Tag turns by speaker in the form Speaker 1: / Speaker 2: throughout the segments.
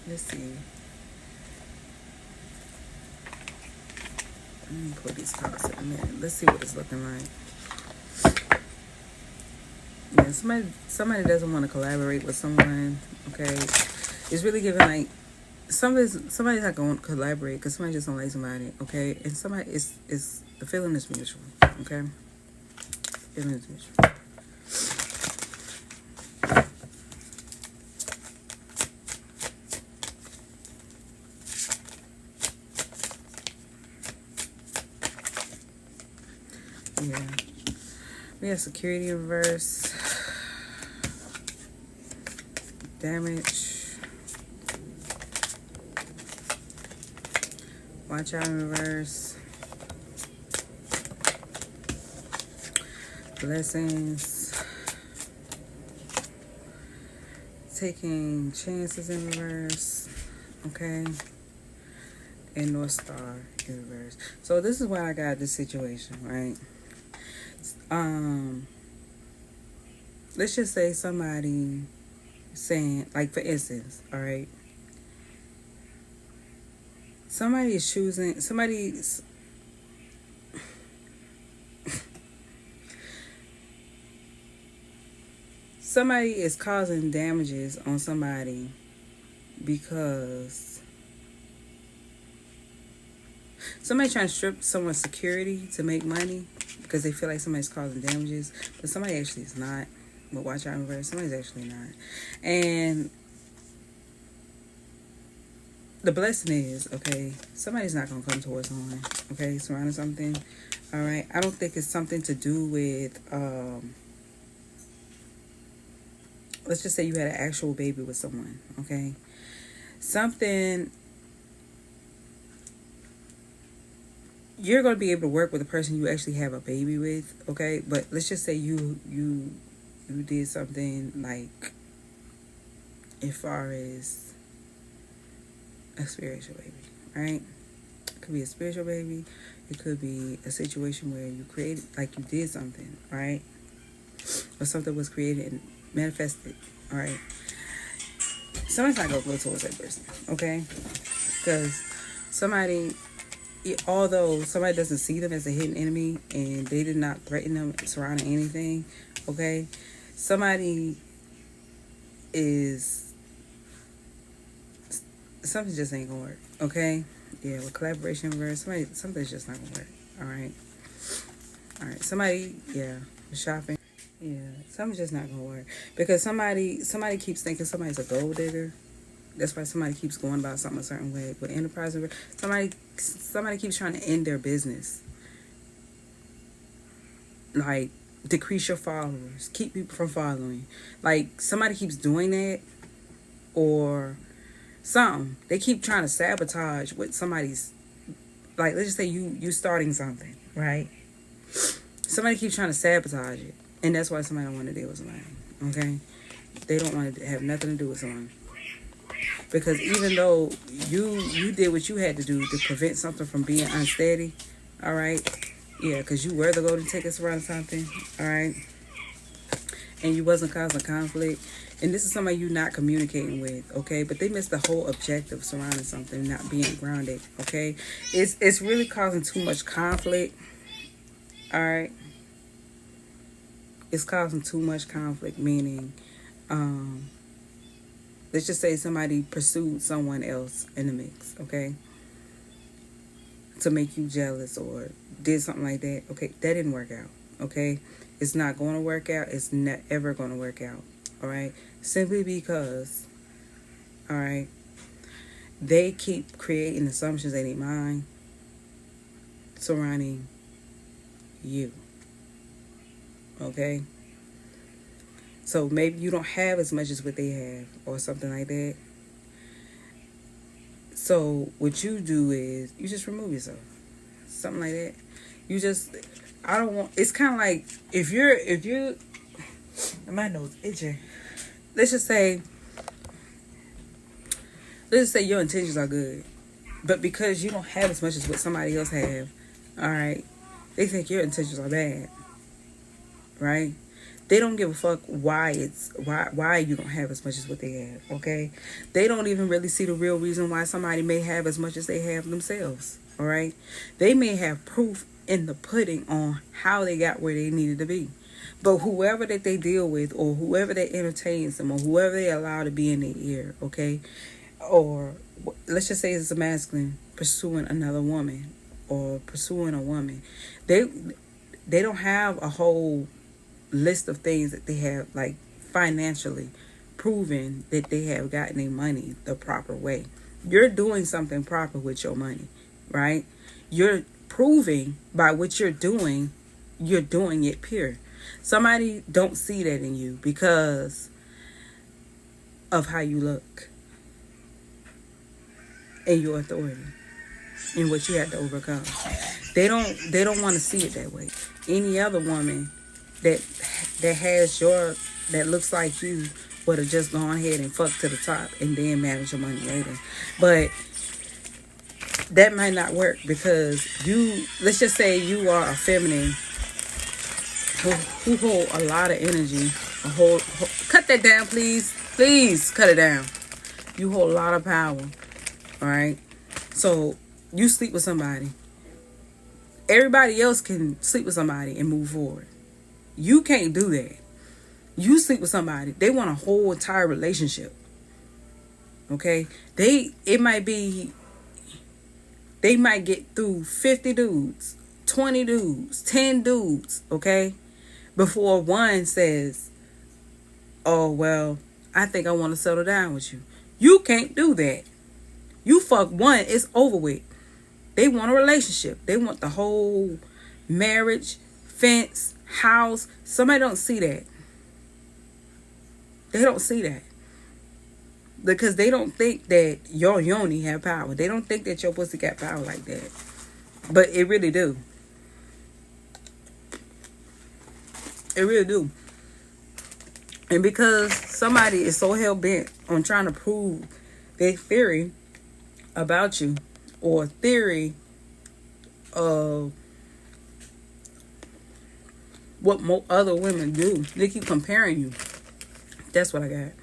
Speaker 1: Let's see. Let me pull these cards in a minute. Let's see what it's looking like. Yeah, somebody doesn't want to collaborate with someone. Okay, it's really giving like somebody's not going to collaborate because somebody just don't like somebody. Okay, and somebody is the feeling is mutual. Okay, feeling is mutual. Yeah, we have security in reverse, damage, watch out in reverse, blessings, taking chances in reverse, okay, and North Star in reverse. So this is why I got this situation, right? Let's just say somebody saying, like, for instance, all right, somebody is choosing, somebody is causing damages on somebody because somebody trying to strip someone's security to make money because they feel like somebody's causing damages, but somebody actually is not. But watch out in reverse, somebody's actually not. And the blessing is, okay, somebody's not going to come towards someone, okay, surrounding something, all right? I don't think it's something to do with, let's just say you had an actual baby with someone, okay? Something, you're going to be able to work with the person you actually have a baby with, okay? But let's just say you did something like, as far as a spiritual baby, right? It could be a spiritual baby. It could be a situation where you created, like you did something, right? Or something was created and manifested, all right? Somebody's not going to go towards that person, okay? Because somebody, although somebody doesn't see them as a hidden enemy and they did not threaten them surrounding anything, okay? Somebody is, something just ain't gonna work, okay? Yeah, with collaboration verse, something's just not gonna work, all right, somebody, yeah, shopping, yeah, something's just not gonna work because somebody keeps thinking somebody's a gold digger. That's why somebody keeps going about something a certain way. With enterprise, somebody keeps trying to end their business, like decrease your followers, keep people from following. Like somebody keeps doing that, or something. They keep trying to sabotage what somebody's, like, let's just say you starting something, right? Somebody keeps trying to sabotage it, and that's why somebody don't want to deal with somebody, okay? They don't want to have nothing to do with someone. Because even though you did what you had to do to prevent something from being unsteady, all right? Yeah, because you were the golden tickets around something, all right? And you wasn't causing conflict. And this is somebody you're not communicating with, okay? But they missed the whole objective surrounding something, not being grounded, okay? It's really causing too much conflict, all right? It's causing too much conflict, meaning, let's just say somebody pursued someone else in the mix, okay? To make you jealous or did something like that, okay? That didn't work out, okay? It's not going to work out. It's not ever going to work out, all right? Simply because, all right, they keep creating assumptions in their mind surrounding you, okay? So maybe you don't have as much as what they have or something like that. So what you do is you just remove yourself. Something like that. You just, I don't want, it's kind of like if you, my nose itching. Let's just say your intentions are good, but because you don't have as much as what somebody else have, all right, they think your intentions are bad, right? They don't give a fuck why you don't have as much as what they have, okay? They don't even really see the real reason why somebody may have as much as they have themselves, all right? They may have proof in the pudding on how they got where they needed to be. But whoever that they deal with, or whoever that entertains them, or whoever they allow to be in their ear, okay? Or let's just say it's a masculine pursuing another woman or pursuing a woman. They don't have a whole list of things that they have, like, financially proven that they have gotten their money the proper way. You're doing something proper with your money, right? You're proving by what you're doing it pure. Somebody don't see that in you because of how you look and your authority and what you had to overcome. They don't want to see it that way. Any other woman that looks like you would have just gone ahead and fucked to the top and then manage your money later. But that might not work because let's just say you are a feminine who hold a lot of energy. Cut that down, please. Please cut it down. You hold a lot of power. All right. So you sleep with somebody. Everybody else can sleep with somebody and move forward. You can't do that. You sleep with somebody, they want a whole entire relationship. Okay? They might get through 50 dudes, 20 dudes, 10 dudes, okay? Before one says, oh, well, I think I want to settle down with you. You can't do that. You fuck one, it's over with. They want a relationship. They want the whole marriage, fence, house. Somebody don't see that. They don't see that. Because they don't think that your yoni have power. They don't think that your pussy got power like that. But it really do. It really do. And because somebody is so hell-bent on trying to prove their theory about you, or theory of what other women do, they keep comparing you. That's what I got.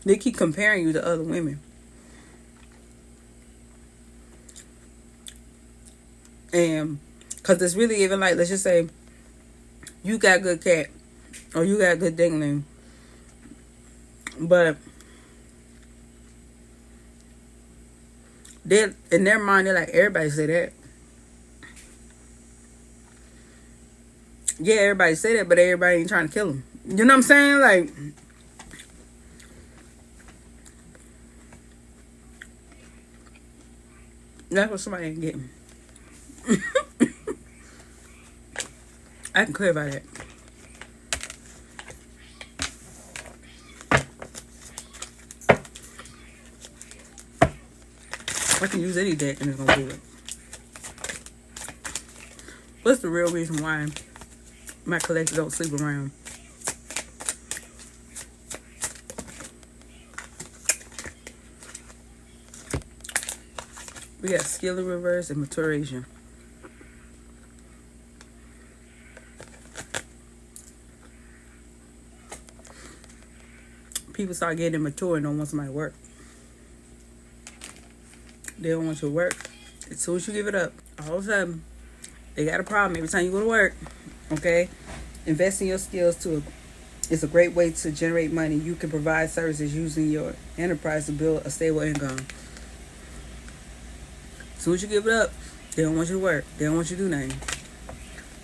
Speaker 1: They keep comparing you to other women. And because it's really even like, let's just say you got good cat or you got good dingling, but they, in their mind, they're like, everybody say that. Yeah, everybody say that, but everybody ain't trying to kill them. You know what I'm saying? Like, that's what somebody ain't getting. I can clarify that. I can use any deck and it's gonna do it. What's the real reason why my collector don't sleep around? We got skill in reverse and maturation. People start getting mature and don't want somebody to work. They don't want you to work. As soon as you give it up, all of a sudden, they got a problem every time you go to work. Okay? Invest in your skills is a great way to generate money. You can provide services using your enterprise to build a stable income. As soon as you give it up, they don't want you to work. They don't want you to do nothing.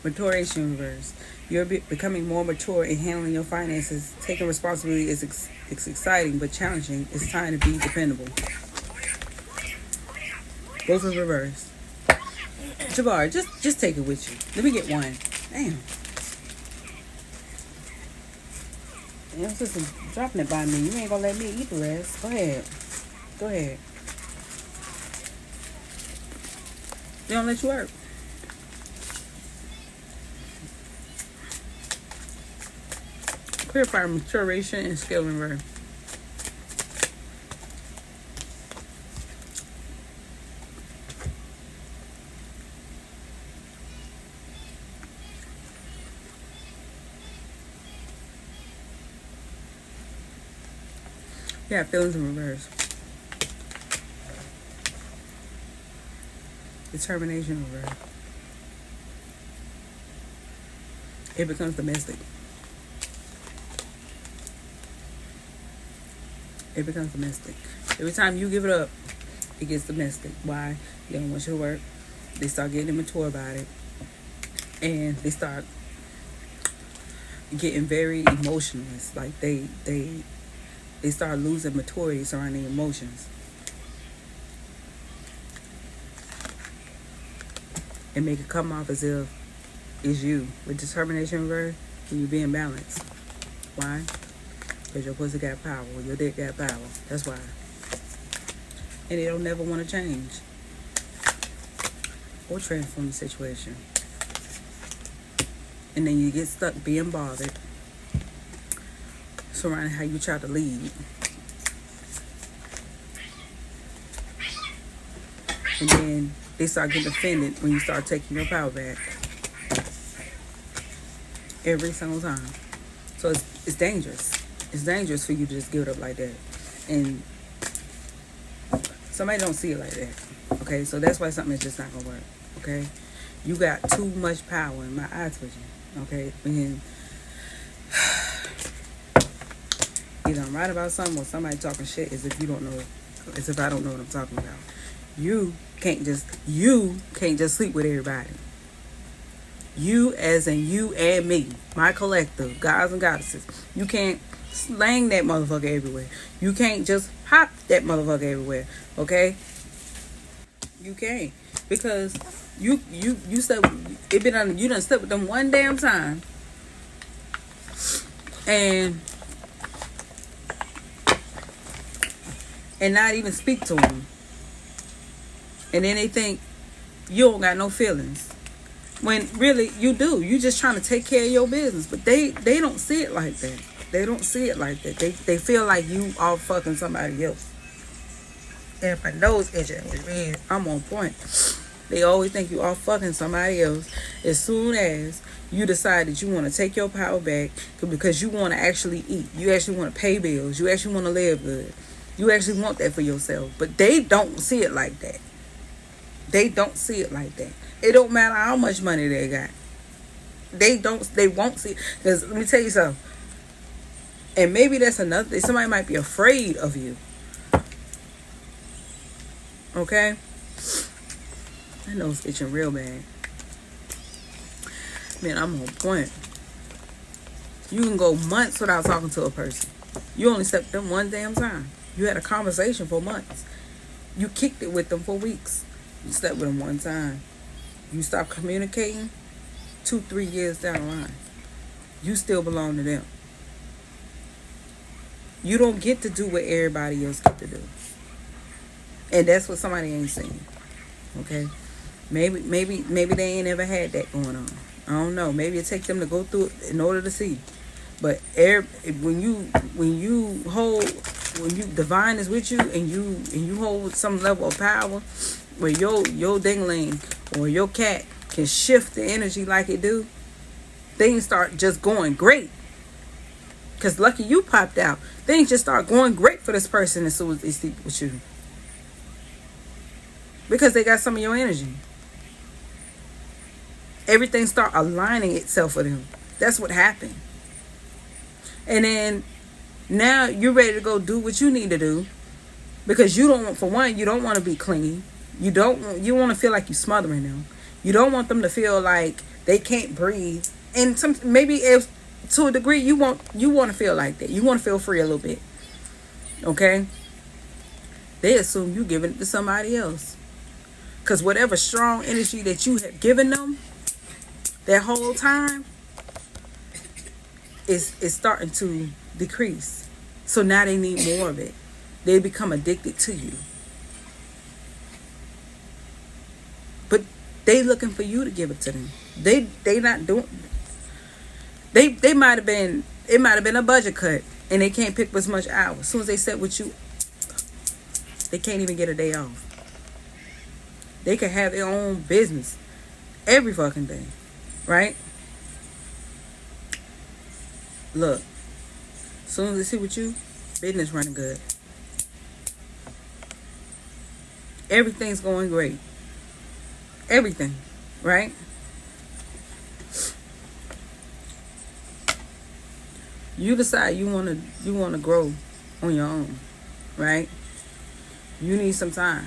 Speaker 1: Maturation reverse. You're becoming more mature in handling your finances. Taking responsibility is it's exciting but challenging. It's time to be dependable. Both in reverse. Jabbar, just take it with you. Let me get one. Damn. Your sister dropping it by me. You ain't gonna let me eat the rest. Go ahead. Go ahead. They don't let you work. Clarify maturation and skill reverse. Yeah, feelings in reverse. Determination in reverse. It becomes domestic. It becomes domestic. Every time you give it up, it gets domestic. Why? They don't want you to work. They start getting immature about it. And they start getting very emotionless. Like they start losing maturity surrounding emotions. And make it come off as if it's you. With determination reverse, when you being balanced. Why? Because your pussy got power. Your dick got power. That's why. And they don't never want to change. Or transform the situation. And then you get stuck being bothered surrounding how you try to lead. And then they start getting offended when you start taking your power back. Every single time. So it's dangerous. It's dangerous for you to just give it up like that. And somebody don't see it like that. Okay, so that's why something is just not gonna work. Okay, you got too much power in my eyes with you. Okay, and either I'm right about something or somebody talking shit as if you don't know, as if I don't know what I'm talking about. You can't just sleep with everybody. You as in you and me, my collective, gods and goddesses. You can't slang that motherfucker everywhere. You can't just hop that motherfucker everywhere. Okay? You can't. Because you slept it been on you done slept with them one damn time. And not even speak to them. And then they think you don't got no feelings. When really you do. You just trying to take care of your business. But they don't see it like that. They don't see it like that. They feel like you are fucking somebody else. And if my nose itching, which means I'm on point. They always think you are fucking somebody else as soon as you decide that you want to take your power back because you want to actually eat. You actually want to pay bills. You actually want to live good. You actually want that for yourself. But they don't see it like that. They don't see it like that. It don't matter how much money they got. They won't see it. Because let me tell you something. And maybe that's another thing. Somebody might be afraid of you. Okay? I know it's itching real bad. Man, I'm on point. You can go months without talking to a person. You only slept with them one damn time. You had a conversation for months. You kicked it with them for weeks. You slept with them one time. You stopped communicating 2-3 years down the line. You still belong to them. You don't get to do what everybody else get to do. And that's what somebody ain't seen. Okay? Maybe they ain't ever had that going on. I don't know. Maybe it takes them to go through it in order to see. But when divine is with you and you hold some level of power where your dingling or your cat can shift the energy like it do, things start just going great. Because lucky you popped out. Things just start going great for this person as soon as they sleep with you. Because they got some of your energy. Everything start aligning itself for them. That's what happened. And then now you're ready to go do what you need to do. Because you don't want to be clingy. You want to feel like you're smothering them. You don't want them to feel like they can't breathe. And maybe if to a degree you want to feel like that. You want to feel free a little bit. Okay? They assume you giving it to somebody else. Because whatever strong energy that you have given them that whole time is starting to decrease. So now they need more of it. They become addicted to you. But they looking for you to give it to them. They not doing. They might have been. It might have been a budget cut, and they can't pick as much hours. As soon as they sit with you, they can't even get a day off. They can have their own business every fucking day, right? Look, as soon as they sit with you, business running good. Everything's going great. Everything, right? You decide you wanna grow on your own, right? You need some time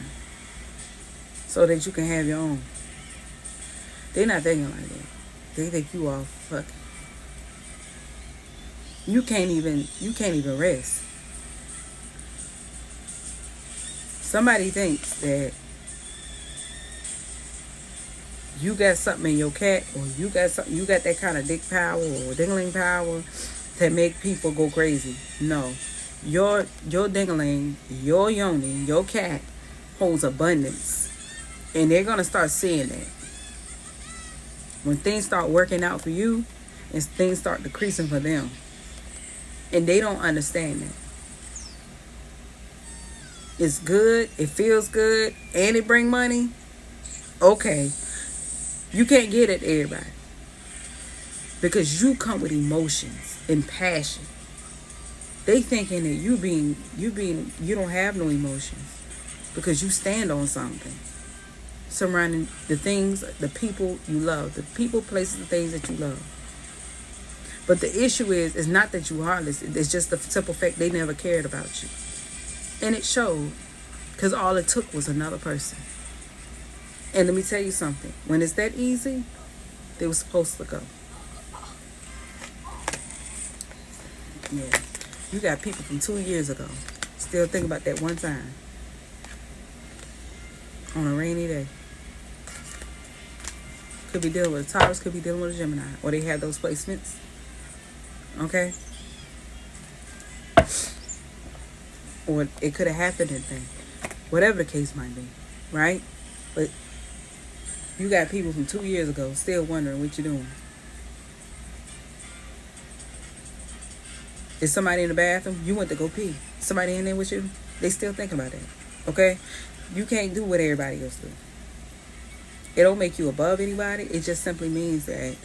Speaker 1: so that you can have your own. They're not thinking like that. They think you are fucking. You can't even rest. Somebody thinks that you got something in your cat, or you got that kind of dick power or dingling power that make people go crazy. No. Your dingling, your yoni, your cat holds abundance. And they're gonna start seeing that. When things start working out for you and things start decreasing for them. And they don't understand that. It's good, it feels good, and it bring money. Okay. You can't get it to everybody. Because you come with emotions and passion. They thinking that you don't have no emotions. Because you stand on something. Surrounding the things, the people you love. The people, places, the things that you love. But the issue is not that you heartless. It's just the simple fact they never cared about you. And it showed. Because all it took was another person. And let me tell you something. When it's that easy, they were supposed to go. Yeah. You got people from 2 years ago still thinking about that one time. On a rainy day. Could be dealing with a Taurus, could be dealing with a Gemini. Or they have those placements. Okay? Or it could have happened in thing. Whatever the case might be. Right? But you got people from 2 years ago still wondering what you're doing. Is somebody in the bathroom? You went to go pee. Somebody in there with you? They still think about that. Okay? You can't do what everybody else do. It don't make you above anybody. It just simply means that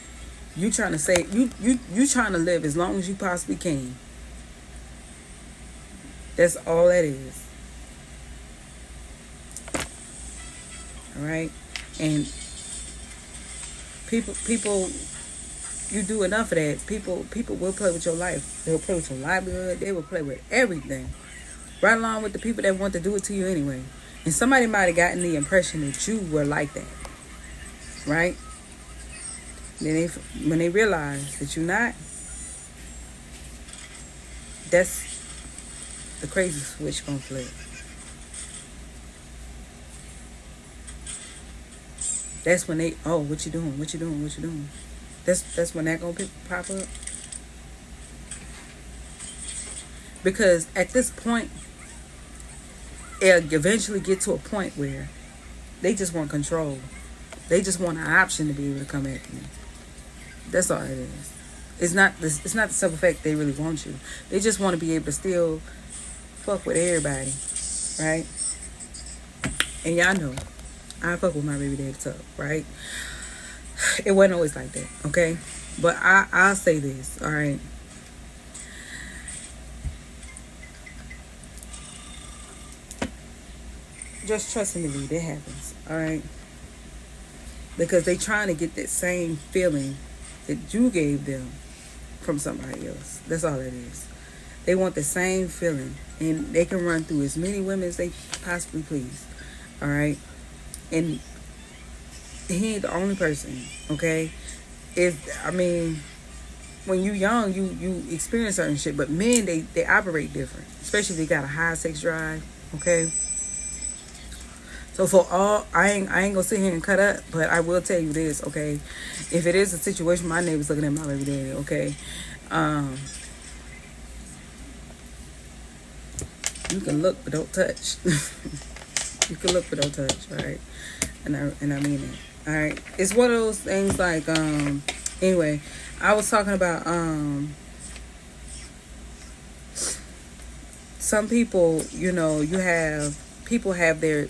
Speaker 1: you trying to say you trying to live as long as you possibly can. That's all that is. Alright? And people you do enough of that, people will play with your life. They'll play with your livelihood. They will play with everything. Right along with the people that want to do it to you anyway. And somebody might have gotten the impression that you were like that. Right? Then when they realize that you're not, that's the crazy switch gonna flip. That's when they, oh, what you doing? What you doing? What you doing? That's when that gonna pop up. Because at this point, it'll eventually get to a point where they just want control. They just want an option to be able to come at you. That's all it is. It's not the simple fact they really want you. They just want to be able to still fuck with everybody, right? And y'all know, I fuck with my baby daddy tough, right? It wasn't always like that, okay? But I'll say this, all right? Just trust and believe it happens, all right? Because they trying to get that same feeling that you gave them from somebody else. That's all it is. They want the same feeling. And they can run through as many women as they possibly please. Alright? And he ain't the only person. Okay? When you young, you experience certain shit. But men, they operate different. Especially if they got a high sex drive. Okay? So for all, I ain't gonna sit here and cut up, but I will tell you this, okay? If it is a situation, my neighbor's looking at my baby daddy, okay? You can look but don't touch. You can look but don't touch, right? And I mean it. All right. It's one of those things like anyway, I was talking about some people, people have their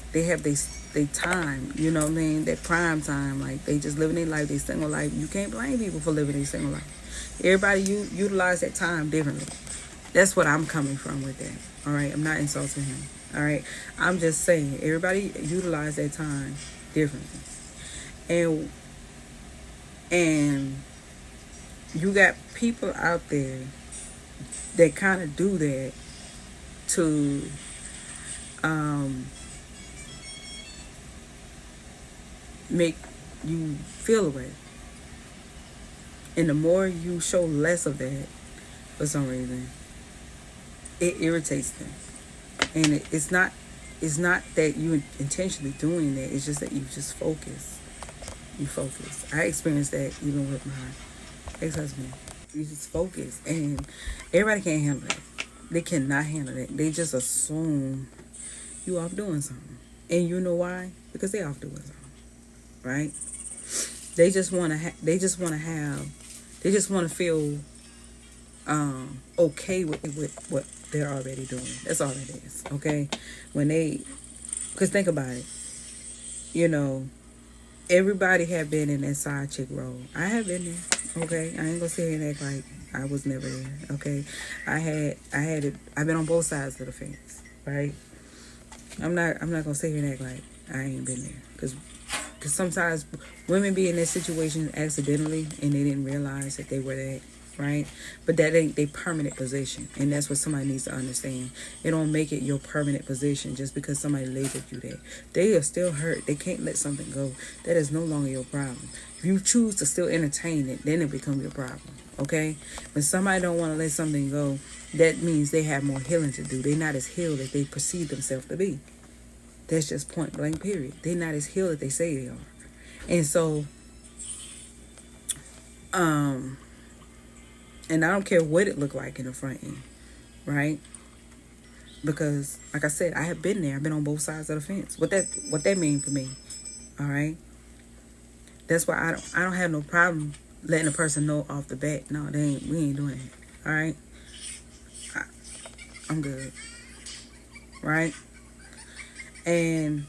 Speaker 1: time, you know what I mean, their prime time, like they just living their life, their single life. You can't blame people for living their single life. Everybody utilize that time differently. That's what I'm coming from with that. All right, I'm not insulting him. All right, I'm just saying everybody utilize their time differently, and and you got people out there that kind of do that to um, make you feel away. And the more you show less of that, for some reason, it irritates them. And it's not that you intentionally doing that. It's just that you just focus. You focus. I experienced that even with my ex-husband. You just focus, and everybody can't handle it. They cannot handle it. They just assume you off doing something, and you know why? Because they off doing something, right? They just want to. They just want to have. They just want to feel okay with what they're already doing. That's all it is. Okay, because think about it. You know, everybody have been in that side chick role. I have been there. Okay, I ain't gonna sit here and act like I was never there. Okay, I had it. I've been on both sides of the fence. Right. I'm not gonna sit here and act like I ain't been there, because sometimes women be in that situation accidentally and they didn't realize that they were that, right? But that ain't their permanent position, and that's what somebody needs to understand. It don't make it your permanent position just because somebody labeled you that. They are still hurt. They can't let something go. That is no longer your problem. If you choose to still entertain it, then it becomes your problem. Okay? When somebody don't want to let something go, that means they have more healing to do. They're not as healed as they perceive themselves to be. That's just point blank period. They're not as healed as they say they are. And so, and I don't care what it looked like in the front end, right? Because, like I said, I have been there. I've been on both sides of the fence. What that mean for me, all right? That's why I don't have no problem letting a person know off the bat. No, we ain't doing it, all right? I'm good, right? And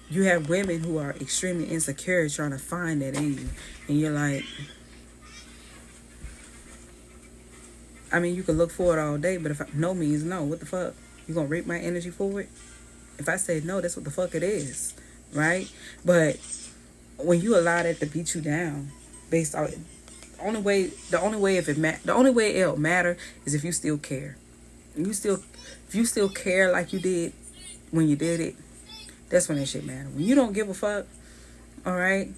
Speaker 1: you have women who are extremely insecure trying to find that in you. And you're like, I mean, you can look for it all day, but if no means no, what the fuck? You gonna reap my energy for it? If I say no, that's what the fuck it is, right? But when you allow that to beat you down, based on the only way it'll matter is if you still care. If you still care like you did when you did it, that's when that shit matter. When you don't give a fuck, all right,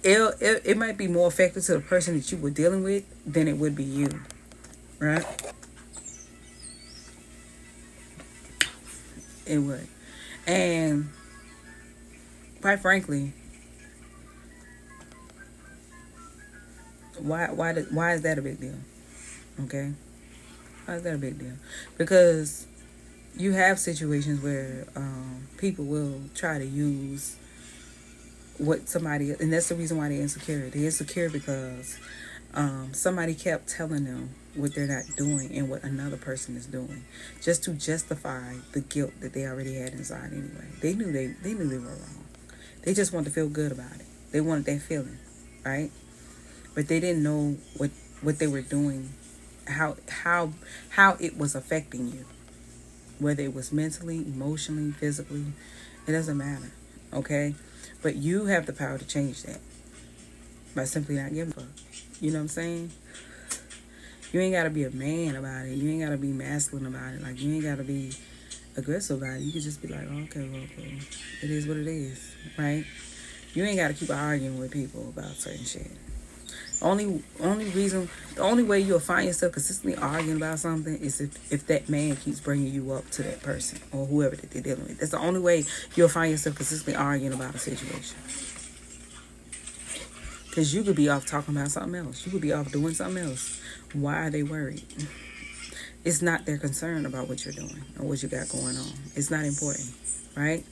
Speaker 1: it might be more effective to the person that you were dealing with than it would be you, right? It would. And quite frankly, why is that a big deal? Okay, why is that a big deal? Because you have situations where people will try to use what somebody, and that's the reason why they're insecure. They're insecure because somebody kept telling them what they're not doing and what another person is doing, just to justify the guilt that they already had inside anyway. They knew they were wrong. They just wanted to feel good about it. They wanted that feeling, right? But they didn't know what they were doing, how it was affecting you, whether it was mentally, emotionally, physically. It doesn't matter, okay? But you have the power to change that by simply not giving a fuck. You know what I'm saying? You ain't gotta be a man about it. You ain't gotta be masculine about it. Like, you ain't gotta be aggressive about it. You can just be like, oh, okay, well, it is what it is, right? You ain't gotta keep arguing with people about certain shit. The only way you'll find yourself consistently arguing about something is if that man keeps bringing you up to that person or whoever that they're dealing with. That's the only way you'll find yourself consistently arguing about a situation. Because you could be off talking about something else. You could be off doing something else. Why are they worried? It's not their concern about what you're doing or what you got going on. It's not important, right?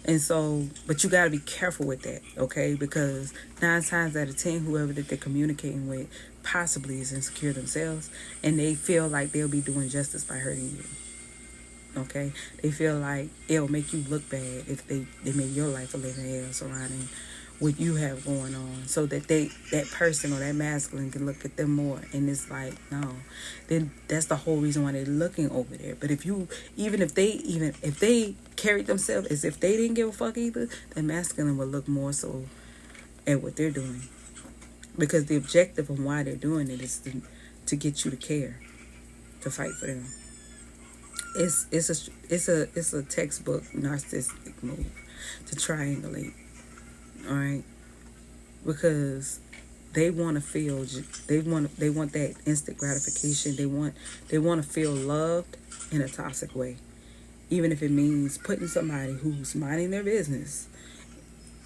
Speaker 1: And so, but you got to be careful with that, okay? Because 9 times out of 10, whoever that they're communicating with possibly is insecure themselves, and they feel like they'll be doing justice by hurting you, okay? They feel like it'll make you look bad if they make your life a living hell surrounding what you have going on, so that that person or that masculine can look at them more. And it's like, no, then that's the whole reason why they're looking over there. But if you, even if they carried themselves as if they didn't give a fuck either, the masculine will look more so at what they're doing, because the objective of why they're doing it is to get you to care, to fight for them. It's a textbook narcissistic move to triangulate. All right, because they want to feel, they want that instant gratification. They want to feel loved in a toxic way, even if it means putting somebody who's minding their business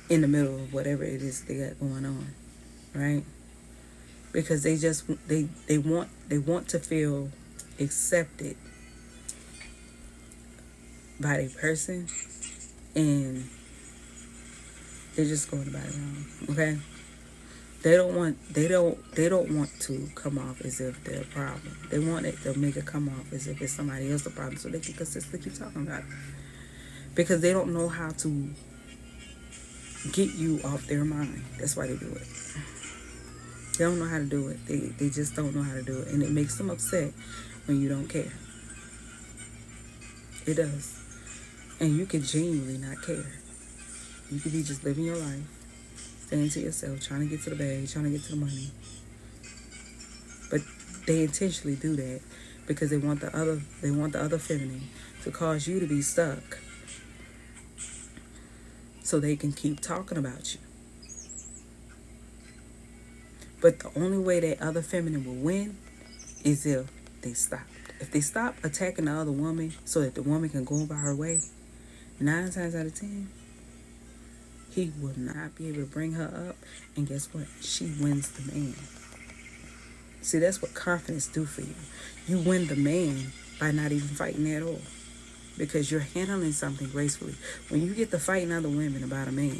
Speaker 1: in the middle of whatever it is they got going on, right? Because they want to feel accepted by a person, and they're just going about it wrong. Okay, they don't want to come off as if they're a problem. They want it to make it come off as if it's somebody else's problem, so they can consistently keep talking about it, because they don't know how to get you off their mind. That's why they do it. They don't know how to do it. They just don't know how to do it, and it makes them upset when you don't care. It does. And you can genuinely not care. You could be just living your life, staying to yourself, trying to get to the bag, trying to get to the money. But they intentionally do that because they want the other feminine to cause you to be stuck, so they can keep talking about you. But the only way that other feminine will win is if they stop. If they stop attacking the other woman so that the woman can go about her way, 9 times out of 10, he will not be able to bring her up. And guess what? She wins the man. See, that's what confidence do for you. You win the man by not even fighting at all, because you're handling something gracefully. When you get to fighting other women about a man,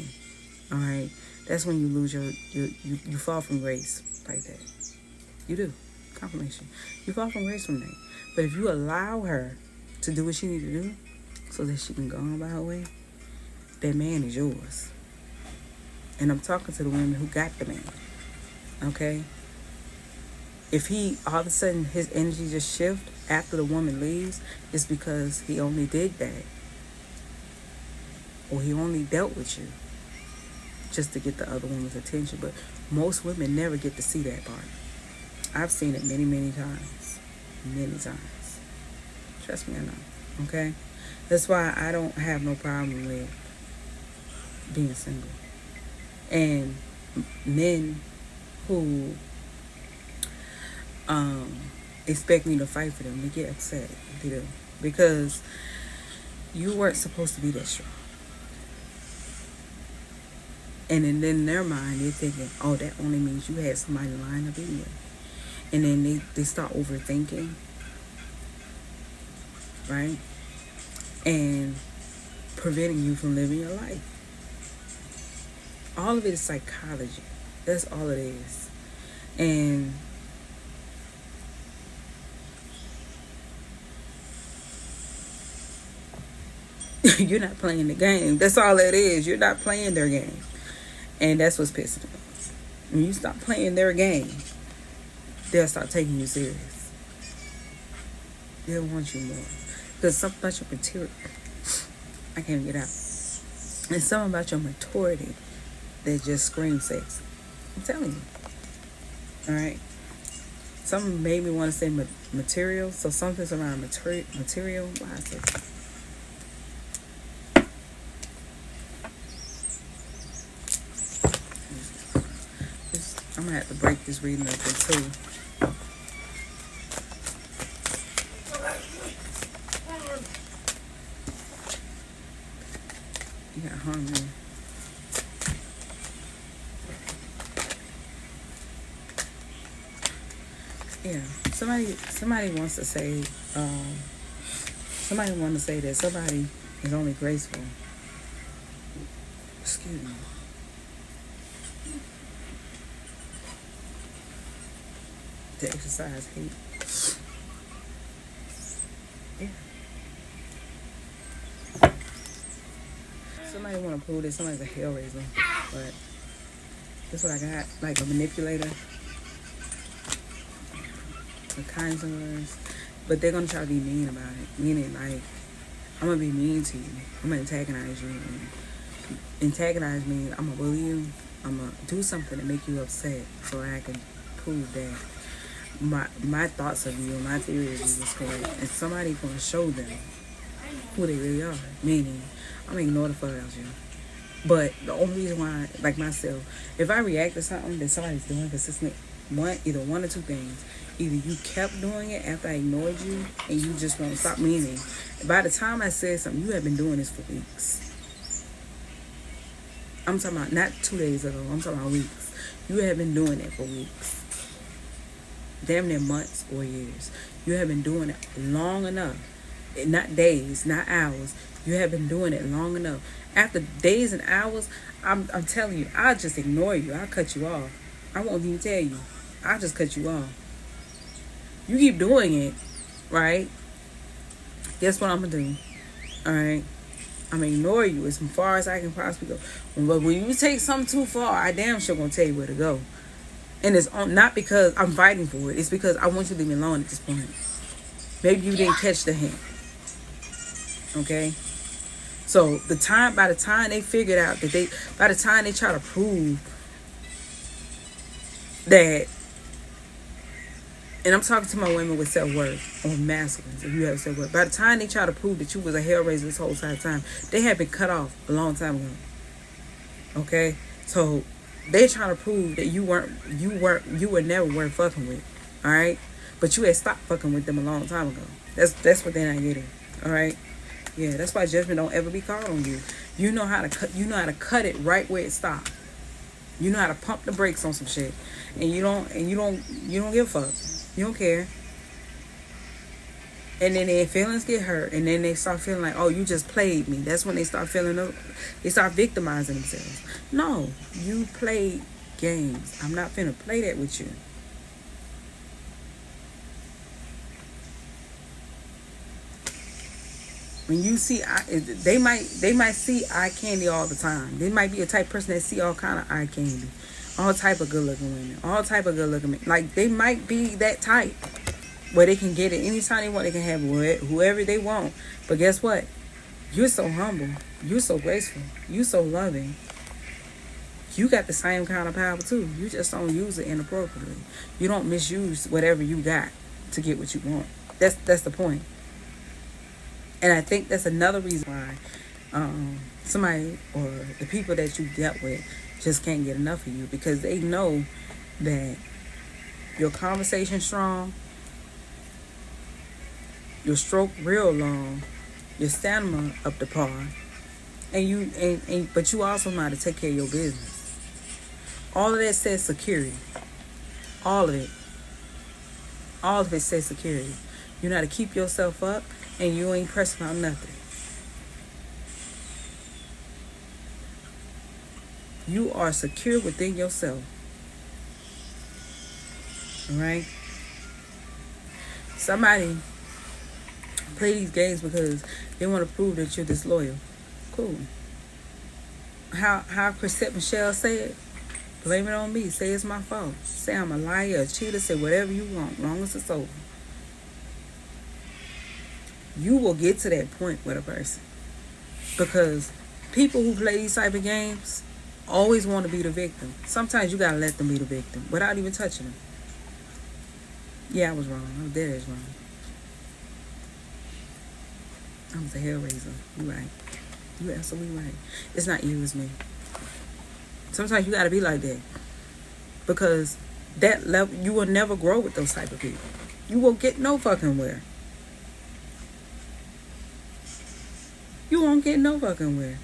Speaker 1: all right, that's when you lose you fall from grace like that. You do. Confirmation. You fall from grace from that. But if you allow her to do what she needs to do so that she can go on by her way, that man is yours. And I'm talking to the women who got the man. Okay? If he, all of a sudden, his energy just shift after the woman leaves, it's because he only did that, or he only dealt with you just to get the other woman's attention. But most women never get to see that part. I've seen it many, many times. Many times. Trust me, I know. Okay? That's why I don't have no problem with being single. And men who expect me to fight for them, they get upset. They do. Because you weren't supposed to be that strong. And then in their mind, they're thinking, oh, that only means you had somebody lined up anyway. And then they start overthinking. Right? And preventing you from living your life. All of it is psychology. That's all it is. And you're not playing the game. That's all it is. You're not playing their game. And that's what's pissing them off. When you stop playing their game, they'll start taking you serious. They'll want you more. Because something about your maturity, I can't get out. There's something about your maturity that just screams sex. I'm telling you. Alright? Something made me want to say material. So something's around material. Why I say that? I'm going to have to break this reading up in two. You got hungry. Yeah. Somebody wants to say, somebody wants to say that somebody is only graceful. Excuse me. To exercise hate. Yeah. Somebody want to prove that somebody's a hellraiser, but That's what I got. Like a manipulator, a conjurer. But they're gonna try to be mean about it. Meaning like, I'm gonna be mean to you. I'm gonna antagonize you. And antagonize means I'm gonna bully you. I'm gonna do something to make you upset so I can prove that my thoughts of you and my theory of you is correct. And somebody's gonna show them who they really are. Meaning, I'm gonna ignore the fuck out of you. But the only reason why, like myself, if I react to something that somebody's doing consistently, either one or two things. Either you kept doing it after I ignored you and you just won't stop. Meaning, by the time I said something, you have been doing this for weeks. I'm talking about not 2 days ago. I'm talking about weeks. You have been doing it for weeks. Damn near months or years. You have been doing it long enough. Not days, not hours. You have been doing it long enough. After days and hours, I'm telling you, I'll just ignore you. I'll cut you off. I won't even tell you. I'll just cut you off. You keep doing it, right? Guess what I'm going to do? All right? I'm going to ignore you as far as I can possibly go. But when you take something too far, I damn sure going to tell you where to go. And it's not because I'm fighting for it. It's because I want you to leave me alone at this point. Maybe you didn't catch the hint. Okay? So by the time they figured out that by the time they try to prove that, and I'm talking to my women with self-worth, or masculines, if you have self-worth. By the time they try to prove that you was a hellraiser this whole entire time, they had been cut off a long time ago. Okay? So they trying to prove that you were never worth fucking with. Alright? But you had stopped fucking with them a long time ago. That's what they're not getting. Alright? Yeah, that's why judgment don't ever be called on you. You know how to cut it right where it stopped. You know how to pump the brakes on some shit. And you don't give a fuck. You don't care. And then their feelings get hurt. And then they start feeling like, oh, you just played me. That's when they start they start victimizing themselves. No, you played games. I'm not finna play that with you. When you see, they might see eye candy all the time. They might be a type of person that see all kind of eye candy. All type of good looking women. All type of good looking men. Like, they might be that type where they can get it anytime they want. They can have whoever they want. But guess what? You're so humble. You're so graceful. You're so loving. You got the same kind of power too. You just don't use it inappropriately. You don't misuse whatever you got to get what you want. That's the point. And I think that's another reason why somebody or the people that you dealt with just can't get enough of you, because they know that your conversation strong, your stroke real long, your stamina up to par, but you also know how to take care of your business. All of that says security. All of it says security. You know how to keep yourself up, and you ain't pressing on nothing. You are secure within yourself. Alright? Somebody play these games because they want to prove that you're disloyal. Cool. How Chrisette Michelle said, blame it on me. Say it's my fault. Say I'm a liar, a cheater. Say whatever you want, as long as it's over. You will get to that point with a person. Because people who play these type of games always want to be the victim. Sometimes you got to let them be the victim without even touching them. Yeah, I was wrong. I was dead as wrong. I was a hellraiser. You right. You absolutely right. It's not you, it's me. Sometimes you got to be like that. Because that level, you will never grow with those type of people. You won't get no fucking where. You won't get no fucking where.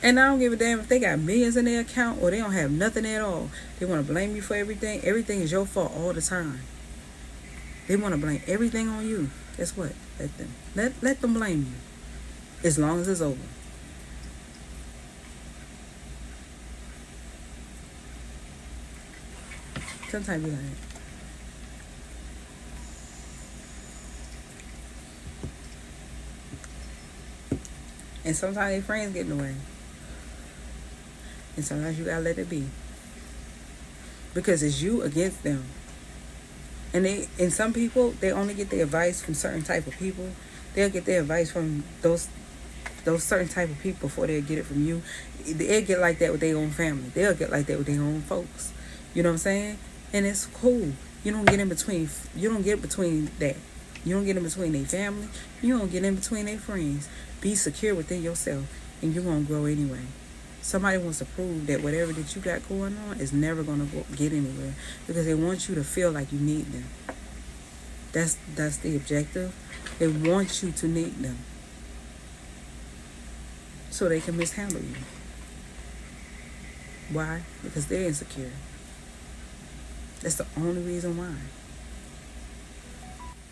Speaker 1: And I don't give a damn if they got millions in their account or they don't have nothing at all. They want to blame you for everything. Everything is your fault all the time. They want to blame everything on you. Guess what? Let them blame you. As long as it's over. Sometimes you're like, and sometimes their friends get in the way. And sometimes you gotta let it be. Because it's you against them. And some people, they only get their advice from certain type of people. They'll get their advice from those certain type of people before they'll get it from you. They'll get like that with their own family. They'll get like that with their own folks. You know what I'm saying? And it's cool. You don't get in between. You don't get between that. You don't get in between their family. You don't get in between their friends. Be secure within yourself, and you're gonna grow anyway. Somebody wants to prove that whatever that you got going on is never gonna get anywhere because they want you to feel like you need them. That's the objective. They want you to need them so they can mishandle you. Why? Because they're insecure. That's the only reason why.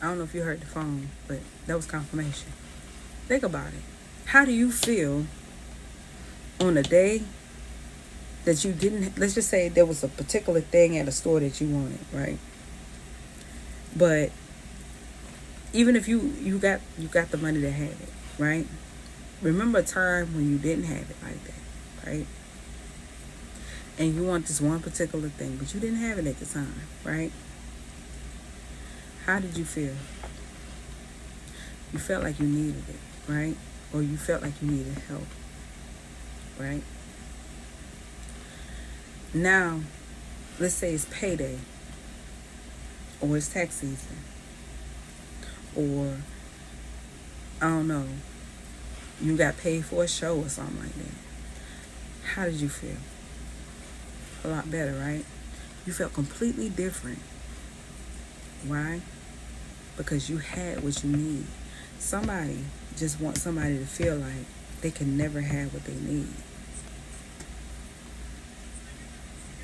Speaker 1: I don't know if you heard the phone, but that was confirmation. Think about it. How do you feel on a day that you didn't, let's just say there was a particular thing at a store that you wanted, right? But even if you got the money to have it, right? Remember a time when you didn't have it like that, right? And you want this one particular thing, but you didn't have it at the time, right? How did you feel? You felt like you needed it, right? Or you felt like you needed help, right? Now, let's say it's payday, or it's tax season, or I don't know, you got paid for a show or something like that. How did you feel? A lot better, right? You felt completely different. Why? Because you had what you need. Somebody just wants somebody to feel like they can never have what they need,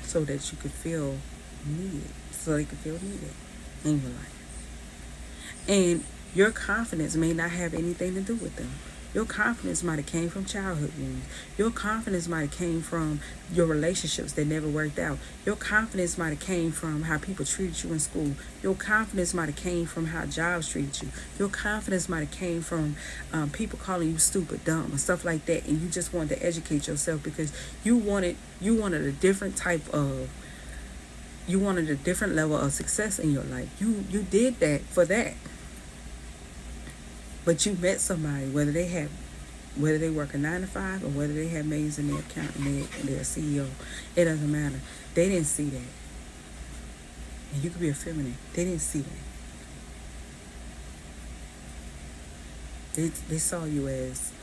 Speaker 1: so that you could feel needed, so they could feel needed in your life. And your confidence may not have anything to do with them. Your confidence might have came from childhood wounds. Your confidence might have came from your relationships that never worked out. Your confidence might have came from how people treated you in school. Your confidence might have came from how jobs treated you. Your confidence might have came from people calling you stupid, dumb, and stuff like that. And you just wanted to educate yourself because you wanted a different type of, you wanted a different level of success in your life. You did that for that. But you met somebody, whether they work a 9 to 5 or whether they have millions in their account and they're a CEO, it doesn't matter. They didn't see that. And you could be a feminine. They didn't see that. They saw you as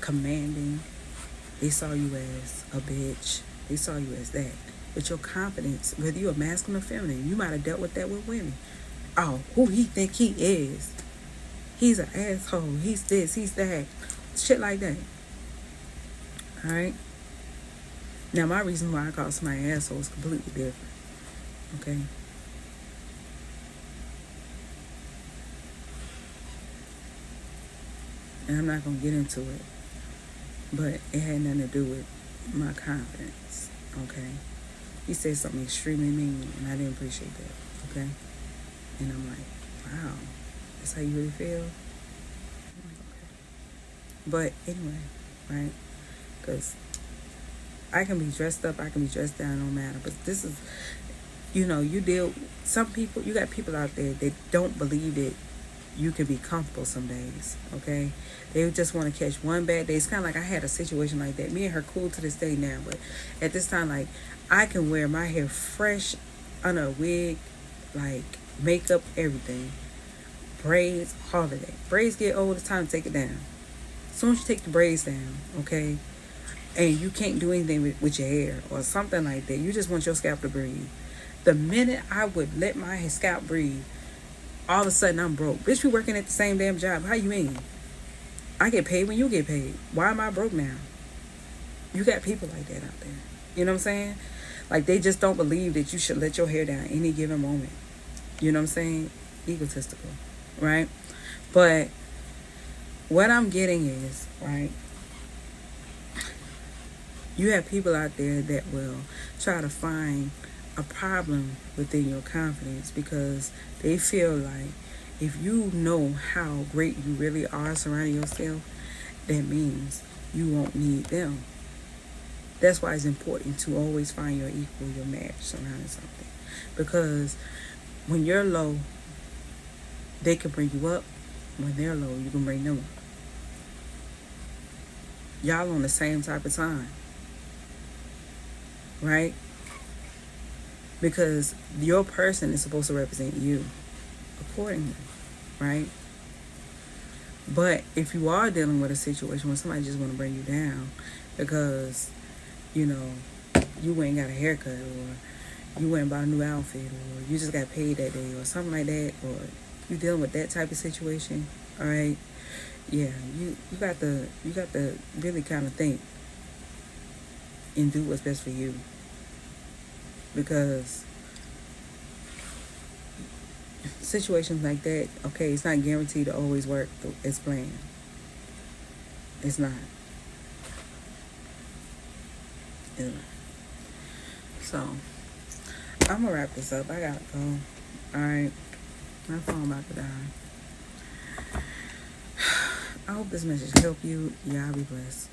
Speaker 1: commanding. They saw you as a bitch. They saw you as that. But your confidence, whether you're masculine or feminine, you might have dealt with that with women. Oh, who he think he is? He's an asshole. He's this. He's that. Shit like that. Alright? Now, my reason why I call somebody an asshole is completely different. Okay? And I'm not going to get into it. But it had nothing to do with my confidence. Okay? He said something extremely mean, and I didn't appreciate that. Okay? And I'm like, wow. That's how you really feel? But anyway, right? Because I can be dressed up, I can be dressed down, no matter. But this is, you got people out there that don't believe that you can be comfortable some days, okay? They just want to catch one bad day. It's kind of like I had a situation like that. Me and her cool to this day now, but at this time, like, I can wear my hair fresh under a wig, like, makeup, everything. Braids, all of that. Braids get old, it's time to take it down. As soon as you take the braids down, okay, and you can't do anything with your hair or something like that, you just want your scalp to breathe. The minute I would let my scalp breathe, all of a sudden I'm broke. Bitch, we working at the same damn job. How you mean? I get paid when you get paid. Why am I broke now? You got people like that out there. You know what I'm saying? Like, they just don't believe that you should let your hair down any given moment. You know what I'm saying? Egotistical. Right? But what I'm getting is, right, you have people out there that will try to find a problem within your confidence because they feel like if you know how great you really are surrounding yourself, that means you won't need them. That's why it's important to always find your equal, your match surrounding something. Because when you're low, they can bring you up. When they're low, you can bring them up. Y'all on the same type of time, right? Because your person is supposed to represent you accordingly, right? But if you are dealing with a situation where somebody just want to bring you down because, you know, you ain't got a haircut, or you went and bought a new outfit, or you just got paid that day, or something like that, or you dealing with that type of situation, all right? Yeah, you got to really kind of think and do what's best for you, because situations like that, okay, it's not guaranteed to always work as planned. It's not. Yeah. So I'm gonna wrap this up. I gotta go. All right, my phone about to die. I hope this message helped you. Y'all be blessed.